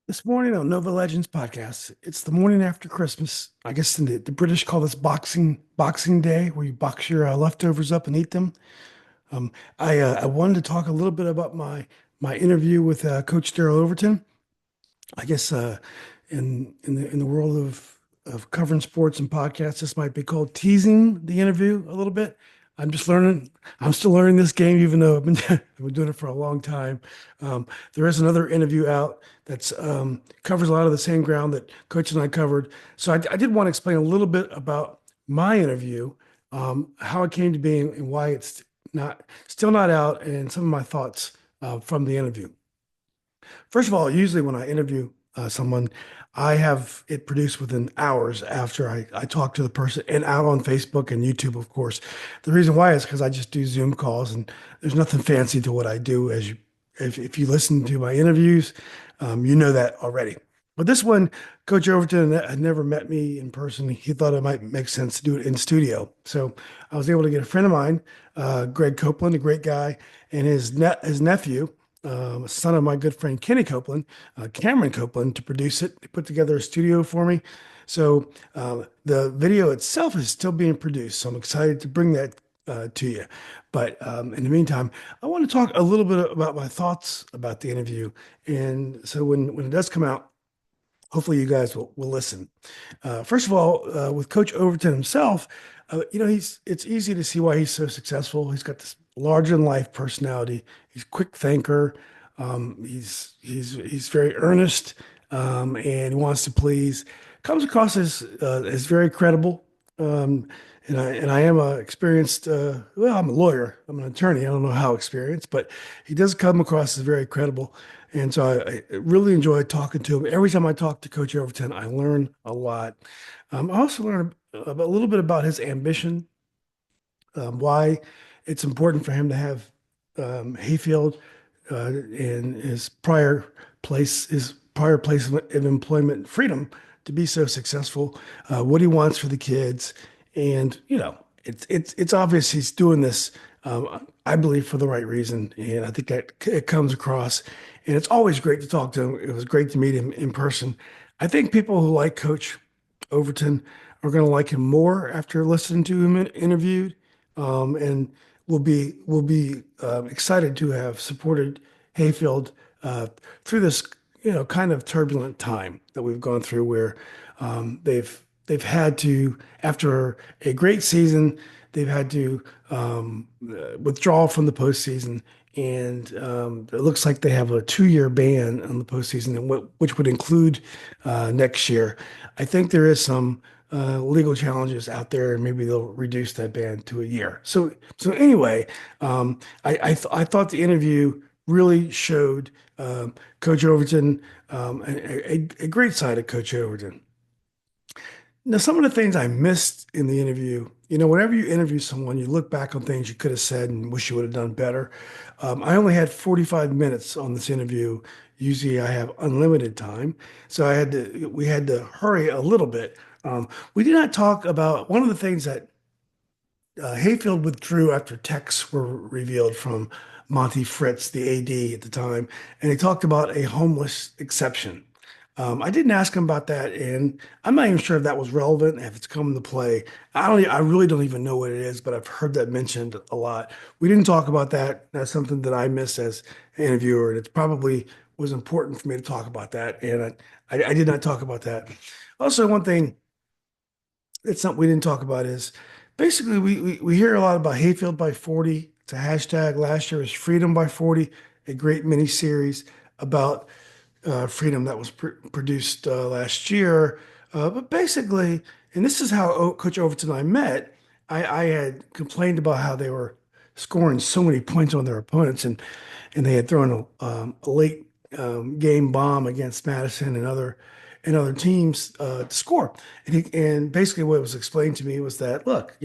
This morning on Nova Legends podcast, it's the morning after Christmas. I guess the British call this Boxing Day, where you box your leftovers up and eat them. I wanted to talk a little bit about my interview with Coach Darryl Overton. I guess in the world of covering sports and podcasts, this might be called teasing the interview a little bit. I'm just learning. I'm still learning this game, even though I've been doing it for a long time. There is another interview out that's covers a lot of the same ground that Coach and I covered. So I did want to explain a little bit about my interview, how it came to be, and why it's not still not out, and some of my thoughts from the interview. First of all, usually when I interview someone, I have it produced within hours after I talk to the person and out on Facebook and YouTube, of course. The reason why is because I just do Zoom calls and there's nothing fancy to what I do. If you listen to my interviews, you know that already. But this one, Coach Overton had never met me in person. He thought it might make sense to do it in studio. So I was able to get a friend of mine, Greg Copeland, a great guy, and his nephew, son of my good friend Kenny Copeland, Cameron Copeland, to produce it. They put together a studio for me. So the video itself is still being produced. So I'm excited to bring that to you. But in the meantime, I want to talk a little bit about my thoughts about the interview. And so when it does come out, hopefully you guys will listen. First of all, with Coach Overton himself, it's easy to see why he's so successful. He's got this larger than life personality. He's a quick thinker. He's very earnest, and he wants to please. Comes across as very credible. Um, and I am a experienced. Well, I'm a lawyer. I'm an attorney. I don't know how experienced, but he does come across as very credible. And so I really enjoy talking to him. Every time I talk to Coach Overton, I learn a lot. I also learn a little bit about his ambition, why it's important for him to have Hayfield and his prior place of employment freedom to be so successful, what he wants for the kids, and it's obvious he's doing this. I believe for the right reason, and I think that it comes across. And it's always great to talk to him. It was great to meet him in person. I think people who like Coach Overton are going to like him more after listening to him interviewed, and will be excited to have supported Hayfield uh, through this kind of turbulent time that we've gone through, where they've had to, after a great season, they've had to withdraw from the postseason. And it looks like they have a 2-year ban on the postseason, and which would include next year. I think there is some legal challenges out there, and maybe they'll reduce that ban to a year. So anyway, I thought the interview really showed Coach Overton, a great side of Coach Overton. Now, some of the things I missed in the interview, whenever you interview someone, you look back on things you could have said and wish you would have done better. I only had 45 minutes on this interview. Usually I have unlimited time. So we had to hurry a little bit. We did not talk about one of the things that Hayfield withdrew after texts were revealed from Monty Fritz, the AD at the time, and he talked about a homeless exception. I didn't ask him about that, and I'm not even sure if that was relevant, if it's come into play. I really don't even know what it is, but I've heard that mentioned a lot. We didn't talk about that. That's something that I missed as an interviewer, and it probably was important for me to talk about that, and I did not talk about that. Also, one thing that's something we didn't talk about is basically we hear a lot about Hayfield by 40. It's a hashtag. Last year was Freedom by 40, a great mini series about Freedom that was produced last year. But basically, and this is how Coach Overton and I met. I had complained about how they were scoring so many points on their opponents, and they had thrown a late game bomb against Madison and other teams to score. And basically what was explained to me was that, look,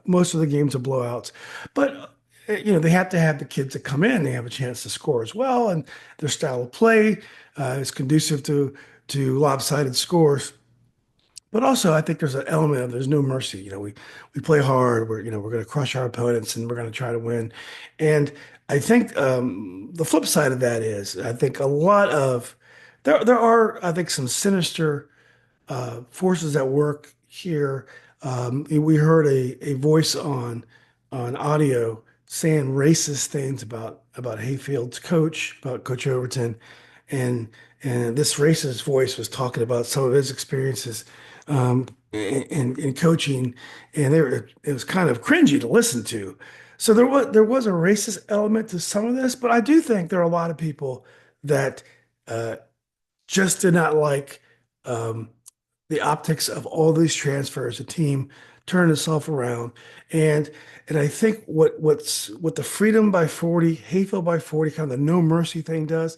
most of the games are blowouts, but they have to have the kids that come in, they have a chance to score as well, and their style of play is conducive to lopsided scores. But also, I think there's an element of there's no mercy. We play hard. We're going to crush our opponents, and we're going to try to win. And I think the flip side of that is I think a lot of there are, I think, some sinister forces at work here. We heard a voice on audio saying racist things about Hayfield's coach, about Coach Overton, and and this racist voice was talking about some of his experiences in coaching, and it was kind of cringy to listen to. So there was a racist element to some of this, but I do think there are a lot of people that uh, just did not like um, the optics of all these transfers. The team turned itself around, and and I think what the freedom by 40, Hayfield by 40, kind of the no mercy thing does.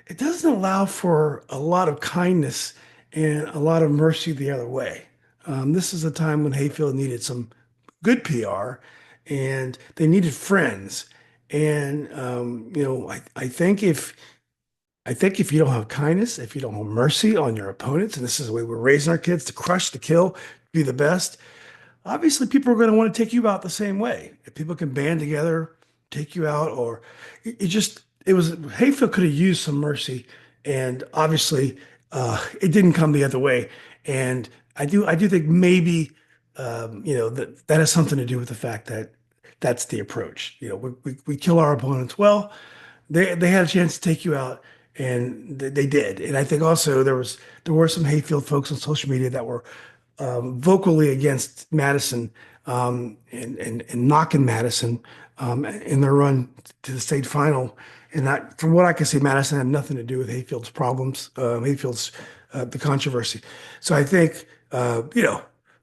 It doesn't allow for a lot of kindness and a lot of mercy the other way. This is a time when Hayfield needed some good PR, and they needed friends. And I think if you don't have kindness, if you don't have mercy on your opponents, and this is the way we're raising our kids to crush, to kill, be the best, obviously people are going to want to take you out the same way. If people can band together, take you out, or it was Hayfield could have used some mercy, and obviously it didn't come the other way. And I do think maybe that has something to do with the fact that that's the approach. We kill our opponents well. They had a chance to take you out, and they did. And I think also there were some Hayfield folks on social media that were vocally against Madison, and knocking Madison in their run to the state final. And that, from what I can see, Madison had nothing to do with Hayfield's problems, Hayfield's the controversy. So I think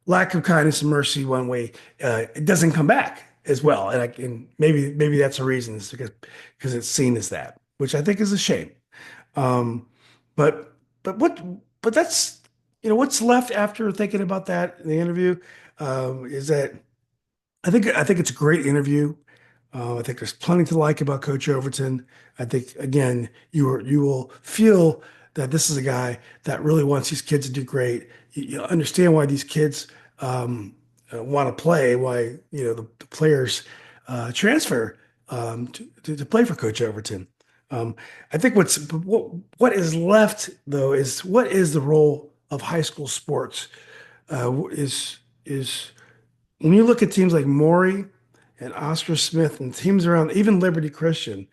lack of kindness and mercy one way, it doesn't come back as well. And maybe that's a reason, is because it's seen as that, which I think is a shame. Um, but but what but that's what's left after thinking about that in the interview, is that I think it's a great interview. I think there's plenty to like about Coach Overton. I think again you will feel that this is a guy that really wants these kids to do great. You understand why these kids want to play, why the players transfer to play for Coach Overton. Um, I think what is left though is what is the role of high school sports, is when you look at teams like Maury and Oscar Smith and teams around, even Liberty Christian,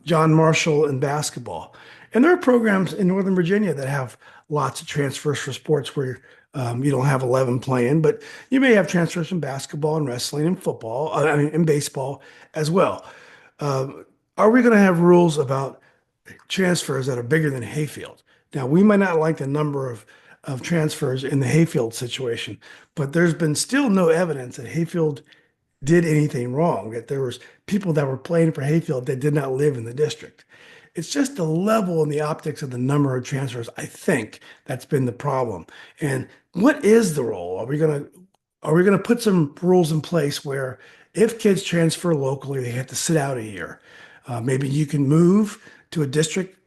John Marshall in basketball. And there are programs in Northern Virginia that have lots of transfers for sports where you don't have 11 playing, but you may have transfers from basketball and wrestling and football, I mean, and baseball as well. Um, are we going to have rules about transfers that are bigger than Hayfield? Now, we might not like the number of transfers in the Hayfield situation, but there's been still no evidence that Hayfield did anything wrong, that there was people that were playing for Hayfield that did not live in the district. It's just the level and the optics of the number of transfers, I think, that's been the problem. And what is the role? Are we gonna put some rules in place where if kids transfer locally, they have to sit out a year? Maybe you can move to a district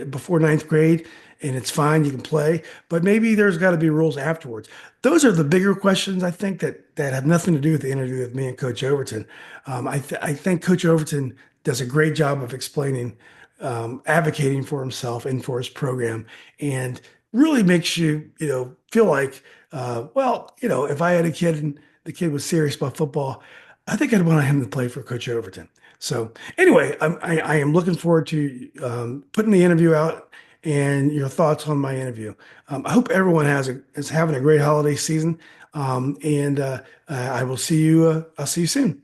before ninth grade, and it's fine, you can play, but maybe there's got to be rules afterwards. Those are the bigger questions, I think, that have nothing to do with the interview with me and Coach Overton. I think Coach Overton does a great job of explaining, advocating for himself and for his program, and really makes you feel like, if I had a kid and the kid was serious about football, I think I'd want him to play for Coach Overton. So anyway, I am looking forward to putting the interview out and your thoughts on my interview. I hope everyone is having a great holiday season, and I will see you. I'll see you soon.